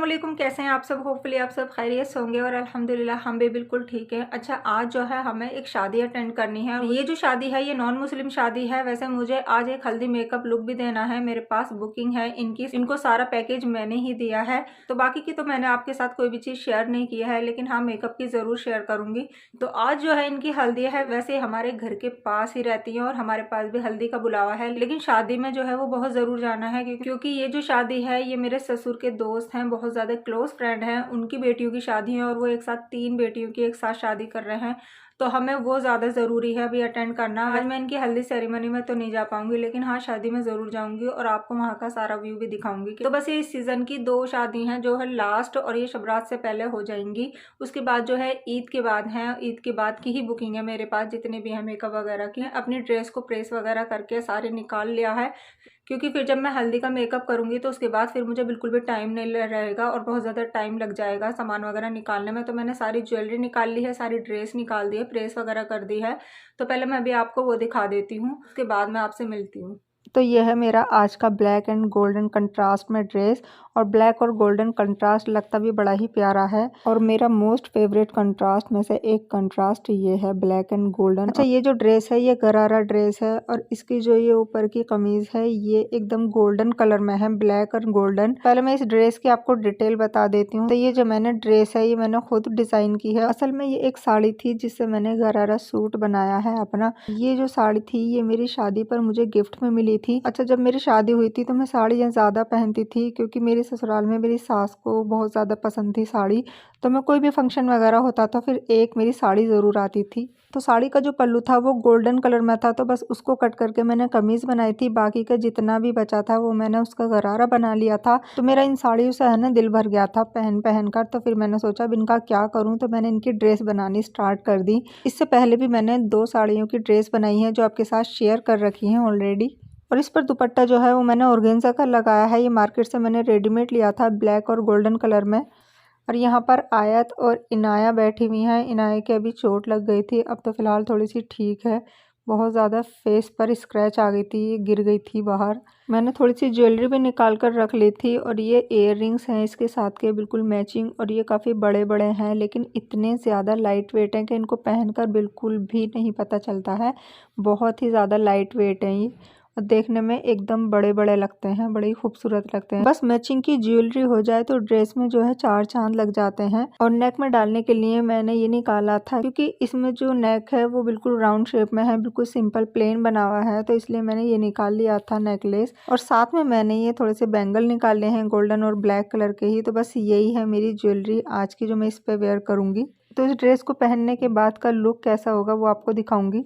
वालेकुम, कैसे हैं आप सब। होपफुली आप सब खैरियत से होंगे और अल्हम्दुलिल्लाह हम भी बिल्कुल ठीक है। अच्छा, आज जो है हमें एक शादी अटेंड करनी है। ये जो शादी है ये नॉन मुस्लिम शादी है। वैसे मुझे आज एक हल्दी मेकअप लुक भी देना है। मेरे पास बुकिंग है इनकी, इनको सारा पैकेज मैंने ही दिया है। तो बाकी की तो मैंने आपके साथ कोई भी चीज़ शेयर नहीं की है, लेकिन हाँ मेकअप की ज़रूर शेयर करूँगी। तो आज जो है इनकी हल्दी है। वैसे हमारे घर के पास ही रहती है और हमारे पास भी हल्दी का बुलावा है, लेकिन शादी में जो है वो बहुत ज़रूर जाना है क्योंकि ये जो शादी है ये मेरे ससुर के दोस्त हैं, बहुत ज़्यादा क्लोज फ्रेंड हैं। उनकी बेटियों की शादी है और वो एक साथ 3 बेटियों की एक साथ शादी कर रहे हैं, तो हमें वो ज़्यादा ज़रूरी है अभी अटेंड करना। आज मैं इनकी हल्दी सेरेमनी में तो नहीं जा पाऊंगी, लेकिन हाँ शादी में ज़रूर जाऊंगी और आपको वहाँ का सारा व्यू भी दिखाऊंगी। तो बस ये इस सीज़न की 2 शादी हैं जो है लास्ट, और ये शबरात से पहले हो जाएंगी। उसके बाद जो है ईद के बाद है, ईद के बाद की ही बुकिंग है मेरे पास जितने भी हैं मेकअप वगैरह की। अपनी ड्रेस को प्रेस वगैरह करके सारे निकाल लिया है, क्योंकि फिर जब मैं हल्दी का मेकअप करूंगी तो उसके बाद फिर मुझे बिल्कुल भी टाइम नहीं रहेगा और बहुत ज़्यादा टाइम लग जाएगा सामान वगैरह निकालने में। तो मैंने सारी ज्वेलरी निकाल ली है, सारी ड्रेस निकाल दी है, प्रेस वगैरह कर दी है। तो पहले मैं अभी आपको वो दिखा देती हूँ, उसके बाद मैं आपसे मिलती हूँ। तो ये है मेरा आज का ब्लैक एंड गोल्डन कंट्रास्ट में ड्रेस, और ब्लैक और गोल्डन कंट्रास्ट लगता भी बड़ा ही प्यारा है। और मेरा मोस्ट फेवरेट कंट्रास्ट में से एक कंट्रास्ट ये है ब्लैक एंड गोल्डन। अच्छा, ये जो ड्रेस है ये गरारा ड्रेस है और इसकी जो ये ऊपर की कमीज है ये एकदम गोल्डन कलर में है, ब्लैक और गोल्डन। पहले मैं इस ड्रेस की आपको डिटेल बता देती हूँ। तो ये जो मैंने ड्रेस है ये मैंने खुद डिजाइन की है। असल में ये एक साड़ी थी जिससे मैंने गरारा सूट बनाया है अपना। ये जो साड़ी थी ये मेरी शादी पर मुझे गिफ्ट में मिली थी। अच्छा, जब मेरी शादी हुई थी तो मैं साड़ियाँ ज़्यादा पहनती थी क्योंकि मेरे ससुराल में मेरी सास को बहुत ज़्यादा पसंद थी साड़ी। तो मैं कोई भी फंक्शन वगैरह होता था फिर एक मेरी साड़ी ज़रूर आती थी। तो साड़ी का जो पल्लू था वो गोल्डन कलर में था, तो बस उसको कट करके मैंने कमीज़ बनाई थी। बाकी का जितना भी बचा था वो मैंने उसका गरारा बना लिया था। तो मेरा इन साड़ियों से है ना दिल भर गया था पहन पहन कर। तो फिर मैंने सोचा अब इनका क्या करूँ, तो मैंने इनकी ड्रेस बनानी स्टार्ट कर दी। इससे पहले भी मैंने 2 साड़ियों की ड्रेस बनाई है जो आपके साथ शेयर कर रखी हैं ऑलरेडी। और इस पर दुपट्टा जो है वो मैंने ऑर्गेन्जा का लगाया है। ये मार्केट से मैंने रेडीमेड लिया था ब्लैक और गोल्डन कलर में। और यहाँ पर आयत और इनाया बैठी हुई हैं। इनाया के अभी चोट लग गई थी, अब तो फ़िलहाल थोड़ी सी ठीक है। बहुत ज़्यादा फेस पर स्क्रैच आ गई थी, ये गिर गई थी बाहर। मैंने थोड़ी सी ज्वेलरी भी निकाल कर रख ली थी, और ये इयर रिंग्स हैं इसके साथ के बिल्कुल मैचिंग। और ये काफ़ी बड़े बड़े हैं लेकिन इतने ज़्यादा लाइट वेट हैं कि इनको पहनकर बिल्कुल भी नहीं पता चलता है। बहुत ही ज़्यादा लाइट वेट हैं ये, और देखने में एकदम बड़े बड़े लगते हैं, बड़े ही खूबसूरत लगते हैं। बस मैचिंग की ज्वेलरी हो जाए तो ड्रेस में जो है 4 चांद लग जाते हैं। और नेक में डालने के लिए मैंने ये निकाला था क्योंकि इसमें जो नेक है वो बिल्कुल राउंड शेप में है, बिल्कुल सिंपल प्लेन बना हुआ है, तो इसलिए मैंने ये निकाल लिया था नेकलेस। और साथ में मैंने ये थोड़े से बैंगल निकाले हैं गोल्डन और ब्लैक कलर के ही। तो बस यही है मेरी ज्वेलरी आज की जो मैं इस पर वेयर करूँगी। तो इस ड्रेस को पहनने के बाद का लुक कैसा होगा वो आपको दिखाऊंगी।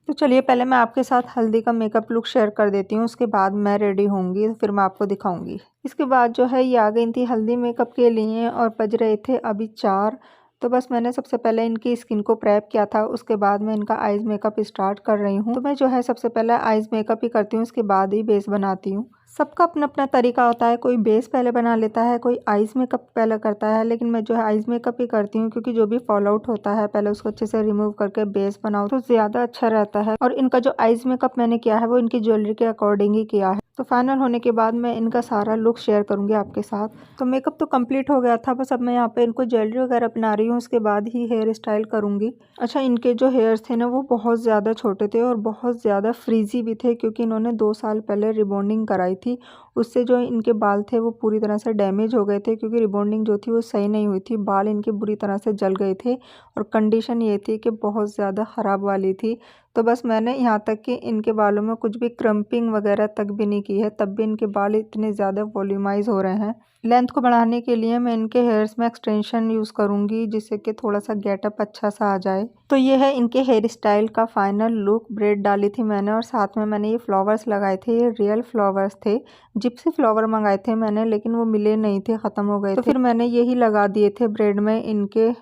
तो चलिए पहले मैं आपके साथ हल्दी का मेकअप लुक शेयर कर देती हूँ, उसके बाद मैं रेडी होंगी तो फिर मैं आपको दिखाऊंगी। इसके बाद जो है ये आ गई थी हल्दी मेकअप के लिए और बज रहे थे अभी 4। तो बस मैंने सबसे पहले इनकी स्किन को प्रेप किया था, उसके बाद मैं इनका आइज़ मेकअप स्टार्ट कर रही हूँ। तो मैं जो है सबसे पहले आइज़ मेकअप ही करती हूँ, उसके बाद ही बेस बनाती हूँ। सबका अपना अपना तरीका होता है, कोई बेस पहले बना लेता है, कोई आइज़ मेकअप पहले करता है, लेकिन मैं जो है आइज़ मेकअप ही करती हूँ क्योंकि जो भी फॉल आउट होता है पहले उसको अच्छे से रिमूव करके बेस बनाओ तो ज़्यादा अच्छा रहता है। और इनका जो आइज़ मेकअप मैंने किया है वो इनकी ज्वेलरी के अकॉर्डिंग ही किया है। तो फाइनल होने के बाद मैं इनका सारा लुक शेयर करूंगी आपके साथ। तो मेकअप तो कंप्लीट हो गया था, बस अब मैं यहाँ पे इनको ज्वेलरी वगैरह पहना रही हूँ, उसके बाद ही हेयर स्टाइल करूंगी। अच्छा, इनके जो हेयर्स थे ना वो बहुत ज़्यादा छोटे थे और बहुत ज़्यादा फ्रीजी भी थे क्योंकि इन्होंने 2 साल पहले रिबॉन्डिंग कराई थी। उससे जो इनके बाल थे वो पूरी तरह से डैमेज हो गए थे क्योंकि रिबॉन्डिंग जो थी वो सही नहीं हुई थी। बाल इनके बुरी तरह से जल गए थे और कंडीशन ये थी कि बहुत ज़्यादा ख़राब वाली थी। तो बस मैंने यहाँ तक कि इनके बालों में कुछ भी क्रम्पिंग वगैरह तक भी नहीं की है, तब भी इनके बाल इतने ज़्यादा वॉल्यूमाइज हो रहे हैं। लेंथ को बढ़ाने के लिए मैं इनके हेयर्स में एक्सटेंशन यूज़ करूँगी जिससे कि थोड़ा सा गेटअप अच्छा सा आ जाए। तो ये है इनके हेयर स्टाइल का फाइनल लुक। ब्रेड डाली थी मैंने और साथ में मैंने ये फ्लावर्स लगाए थे, ये रियल फ्लावर्स थे। जिप्सी फ्लावर मंगाए थे मैंने लेकिन वो मिले नहीं थे, ख़त्म हो गए थे। तो फिर मैंने यही लगा दिए थे ब्रेड में इनके।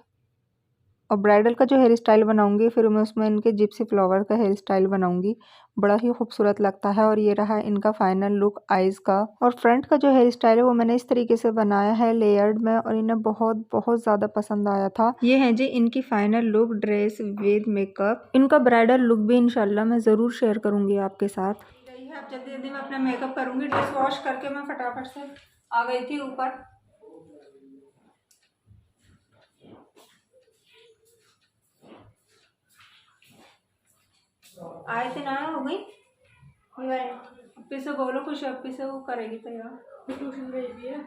और ब्राइडल का जो हेयर स्टाइल बनाऊंगी फिर मैं उसमें इनके जिप्सी फ्लावर का हेयर स्टाइल बनाऊंगी, बड़ा ही खूबसूरत लगता है। और ये रहा इनका फाइनल लुक आइज़ का। और फ्रंट का जो हेयर स्टाइल है वो मैंने इस तरीके से बनाया है लेयर्ड में, और इन्हें बहुत बहुत ज़्यादा पसंद आया था। ये है जी इनकी final look dress with makeup. इनका ब्राइडल लुक भी इंशाल्लाह मैं ज़रूर शेयर करूँगी आपके साथ। अब जल्दी जल्दी मैं अपना मेकअप करूँगी, ड्रेस वॉश करके मैं फटाफट से आ गई थी ऊपर। आए थे ना, हो गई। अपी से बोलो, खुश अपी से, वो करेगी तैयार, ट्यूशन भेज दिया।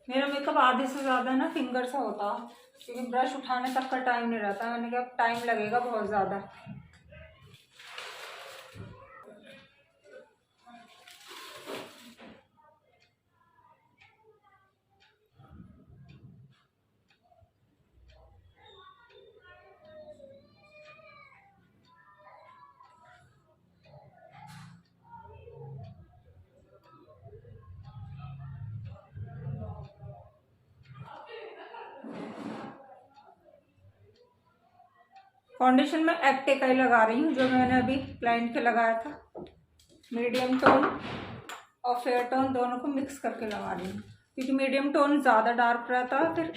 मेरा मेकअप आधे से ज़्यादा ना फिंगर से होता, क्योंकि ब्रश उठाने तक का टाइम नहीं रहता। मैंने कहा टाइम लगेगा बहुत ज़्यादा। फाउंडेशन में एक्टे का ही लगा रही हूँ, जो मैंने अभी क्लाइंट के लगाया था। मीडियम टोन और फेयर टोन दोनों को मिक्स करके लगा रही हूँ, क्योंकि मीडियम टोन ज़्यादा डार्क रहता है, फिर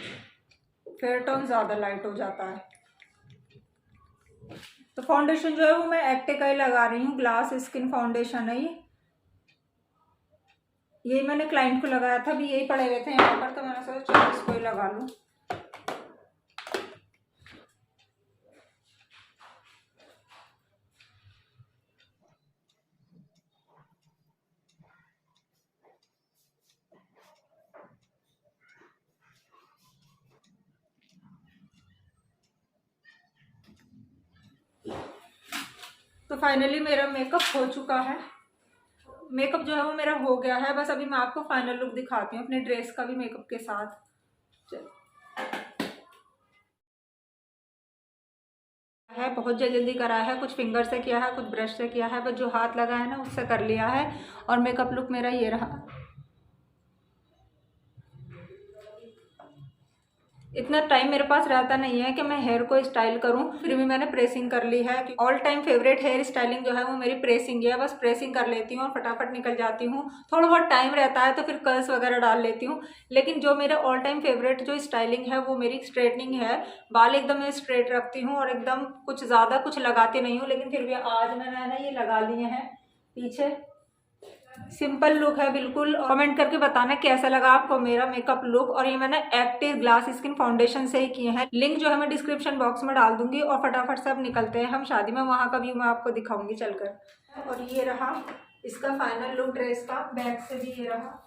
फेयर टोन ज़्यादा लाइट हो जाता है। तो फाउंडेशन जो है वो मैं एक्टे का ही लगा रही हूँ, ग्लास स्किन फाउंडेशन है ये मैंने क्लाइंट को लगाया था, अभी यही पड़े हुए थे यहाँ पर, तो मैंने सोचा चलो इसको ही लगा लूँ। तो फाइनली मेरा मेकअप हो चुका है। मेकअप जो है वो मेरा हो गया है, बस अभी मैं आपको फाइनल लुक दिखाती हूँ अपने ड्रेस का भी मेकअप के साथ। है बहुत जल्दी करा है, कुछ फिंगर से किया है, कुछ ब्रश से किया है, बस जो हाथ लगा है ना उससे कर लिया है। और मेकअप लुक मेरा ये रहा। इतना टाइम मेरे पास रहता नहीं है कि मैं हेयर को स्टाइल करूं, फिर भी मैंने प्रेसिंग कर ली है। All time favourite hair styling जो है वो मेरी प्रेसिंग है, बस प्रेसिंग कर लेती हूँ और फटाफट निकल जाती हूँ। थोड़ा बहुत टाइम रहता है तो फिर कर्ल्स वगैरह डाल लेती हूँ, लेकिन जो मेरा ऑल टाइम फेवरेट जो स्टाइलिंग है वो मेरी स्ट्रेटनिंग है। बाल एकदम मैं स्ट्रेट रखती हूँ और एकदम कुछ ज़्यादा कुछ लगाती नहीं हूँ, लेकिन फिर भी आज मैंने ना ये लगा लिए हैं पीछे। सिंपल लुक है बिल्कुल। कमेंट करके बताना कैसा लगा आपको मेरा मेकअप लुक। और ये मैंने एक्टिव ग्लास स्किन फाउंडेशन से ही किए हैं। लिंक जो है मैं डिस्क्रिप्शन बॉक्स में डाल दूंगी। और फटाफट से अब निकलते हैं हम शादी में, वहां का व्यू मैं आपको दिखाऊंगी चलकर। और ये रहा इसका फाइनल लुक ड्रेस का, बैक से भी ये रहा।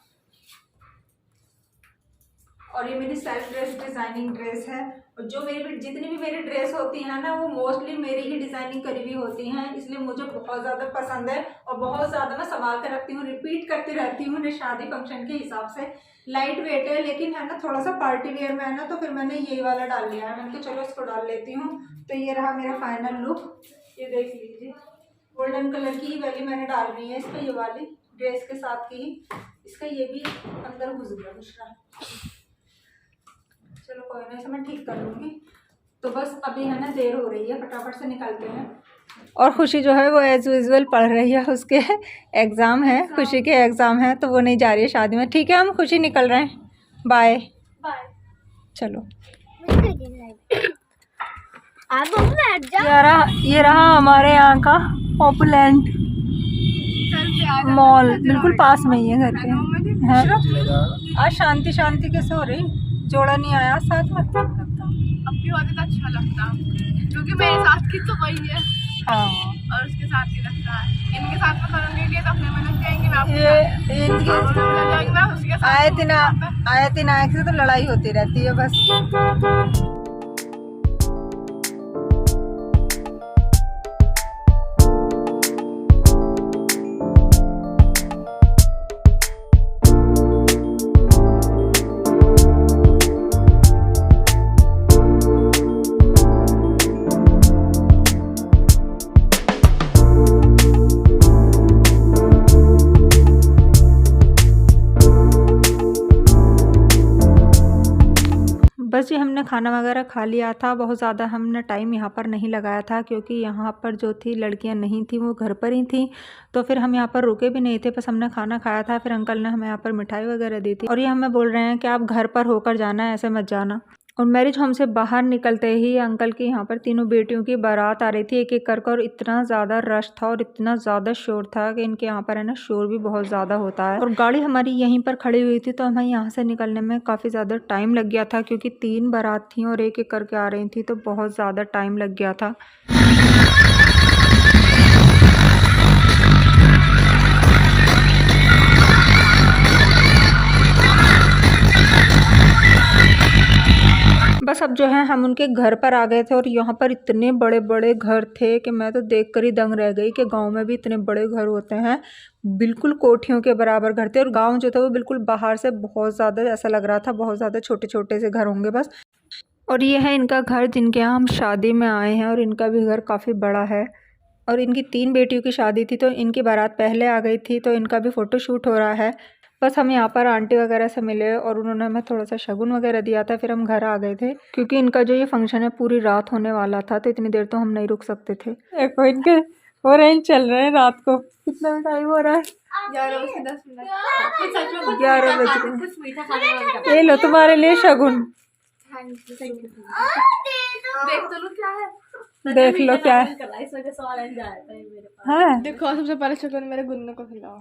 और ये मेरी सेल्फ ड्रेस डिजाइनिंग ड्रेस है। और जो मेरी जितनी भी मेरी ड्रेस होती है ना वो मोस्टली मेरी ही डिजाइनिंग करी हुई होती हैं, इसलिए मुझे बहुत ज़्यादा पसंद है और बहुत ज़्यादा मैं संभाल कर रखती हूँ, रिपीट करती रहती हूँ उन्हें शादी फंक्शन के हिसाब से। लाइट वेट है लेकिन है ना थोड़ा सा पार्टी वेयर में है ना, तो फिर मैंने यही वाला डाल लिया है। मैंने कहा चलो इसको डाल लेती हूँ। तो ये रहा मेरा फाइनल लुक, ये देख लीजिए। गोल्डन कलर की वाली मैंने डाल ली है इस पर, ये वाली ड्रेस के साथ की ही। इसका ये भी अंदर घुस गया दूसरा, चलो कोई नहीं, इसे मैं ठीक कर लूँगी। तो बस अभी है ना देर हो रही है, फटाफट से निकलते हैं। और खुशी जो है वो एज यूजुअल पढ़ रही है, उसके एग्ज़ाम है, खुशी के एग्ज़ाम है, तो वो नहीं जा रही है शादी में। ठीक है हम खुशी निकल रहे हैं, बाय बाय। चलो ये रहा हमारे यहाँ का पॉपुलेंट मॉल, बिल्कुल पास में ही है घर के। है आज शांति शांति कैसे हो रही, जोड़ा नहीं आया साथ में। अब भी होते तो अच्छा लगता, क्योंकि मेरे साथ की तो वही है। हाँ और उसके साथ ही लगता है। इनके साथ में करूँगी कि तो अपने में लग जाएंगे, आए दिन आए से तो लड़ाई होती रहती है बस। बस जी हमने खाना वगैरह खा लिया था। बहुत ज़्यादा हमने टाइम यहाँ पर नहीं लगाया था, क्योंकि यहाँ पर जो थी लड़कियाँ नहीं थी, वो घर पर ही थी। तो फिर हम यहाँ पर रुके भी नहीं थे, बस हमने खाना खाया था। फिर अंकल ने हमें यहाँ पर मिठाई वगैरह दी थी। और ये हमें बोल रहे हैं कि आप घर पर होकर जाना है, ऐसे मत जाना। और मैरिज होम से बाहर निकलते ही अंकल की यहाँ पर तीनों बेटियों की बारात आ रही थी एक एक करके, और इतना ज़्यादा रश था और इतना ज़्यादा शोर था कि इनके यहाँ पर है ना शोर भी बहुत ज़्यादा होता है। और गाड़ी हमारी यहीं पर खड़ी हुई थी तो हमें यहाँ से निकलने में काफ़ी ज़्यादा टाइम लग गया था, क्योंकि 3 बारात थी और एक एक करके आ रही थी तो बहुत ज़्यादा टाइम लग गया था। बस अब जो है हम उनके घर पर आ गए थे, और यहाँ पर इतने बड़े बड़े घर थे कि मैं तो देख कर ही दंग रह गई कि गांव में भी इतने बड़े घर होते हैं। बिल्कुल कोठियों के बराबर घर थे, और गांव जो था वो बिल्कुल बाहर से बहुत ज़्यादा ऐसा लग रहा था बहुत ज़्यादा छोटे छोटे से घर होंगे बस। और ये है इनका घर जिनके यहाँ हम शादी में आए हैं, और इनका भी घर काफ़ी बड़ा है। और इनकी 3 बेटियों की शादी थी तो इनकी बारात पहले आ गई थी, तो इनका भी फ़ोटोशूट हो रहा है। बस हम यहाँ पर आंटी वगैरह से मिले और उन्होंने हमें थोड़ा सा शगुन वगैरह दिया था, फिर हम घर आ गए थे, क्योंकि इनका जो ये फंक्शन है पूरी रात होने वाला था तो इतनी देर तो हम नहीं रुक सकते थे। देखो इनके हो रहे हैं चल रहे हैं रात को। कितना टाइम हो रहा है? 11 बज के 10 मिनट। 11 बज रहे। ये लो तुम्हारे लिए शगुन। देख तो लो क्या है। देख लो क्या है। हाँ देखो सबसे पहले शगुन मेरे गुन्नू को खिलाओ।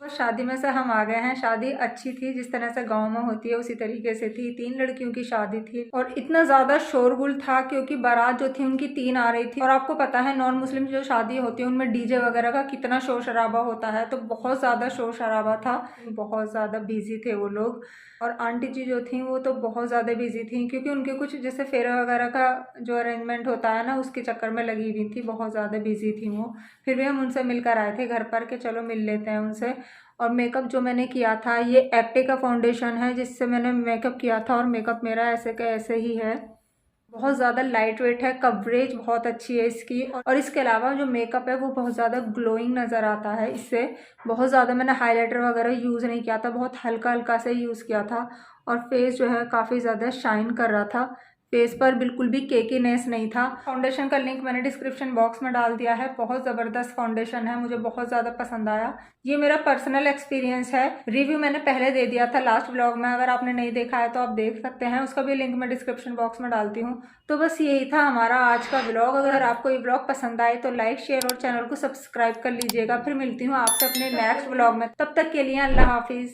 बस शादी में से हम आ गए हैं। शादी अच्छी थी, जिस तरह से गांव में होती है उसी तरीके से थी। 3 लड़कियों की शादी थी और इतना ज़्यादा शोरगुल था क्योंकि बारात जो थी उनकी 3 आ रही थी। और आपको पता है नॉन मुस्लिम जो शादी होती है उनमें डीजे वगैरह का कितना शोर शराबा होता है, तो बहुत ज़्यादा शोर शराबा था। बहुत ज़्यादा बिजी थे वो लोग। और आंटी जी जो थी वो तो बहुत ज़्यादा बिजी थी, क्योंकि उनके कुछ जैसे फेरा वगैरह का जो अरेंजमेंट होता है ना उसके चक्कर में लगी हुई थी। बहुत ज़्यादा बिजी थी वो। फिर भी हम उनसे मिलकर आए थे घर पर कि चलो मिल लेते हैं उनसे। और मेकअप जो मैंने किया था ये एक्टे का फाउंडेशन है जिससे मैंने मेकअप किया था, और मेकअप मेरा ऐसे का ऐसे ही है। बहुत ज़्यादा लाइट वेट है, कवरेज बहुत अच्छी है इसकी। और इसके अलावा जो मेकअप है वो बहुत ज़्यादा ग्लोइंग नज़र आता है इससे। बहुत ज़्यादा मैंने हाइलाइटर वगैरह यूज़ नहीं किया था, बहुत हल्का हल्का से यूज़ किया था। और फेस जो है काफ़ी ज़्यादा शाइन कर रहा था। फेस पर बिल्कुल भी केकीनेस नहीं था। फाउंडेशन का लिंक मैंने डिस्क्रिप्शन बॉक्स में डाल दिया है। बहुत ज़बरदस्त फाउंडेशन है, मुझे बहुत ज़्यादा पसंद आया। ये मेरा पर्सनल एक्सपीरियंस है। रिव्यू मैंने पहले दे दिया था लास्ट व्लॉग में, अगर आपने नहीं देखा है तो आप देख सकते हैं, उसका भी लिंक मैं डिस्क्रिप्शन बॉक्स में डालती हूँ। तो बस यही था हमारा आज का व्लॉग। अगर आपको ये व्लॉग पसंद आए तो लाइक शेयर और चैनल को सब्सक्राइब कर लीजिएगा। फिर मिलती हूँ आपसे अपने नेक्स्ट व्लॉग में, तब तक के लिए अल्लाह हाफिज़।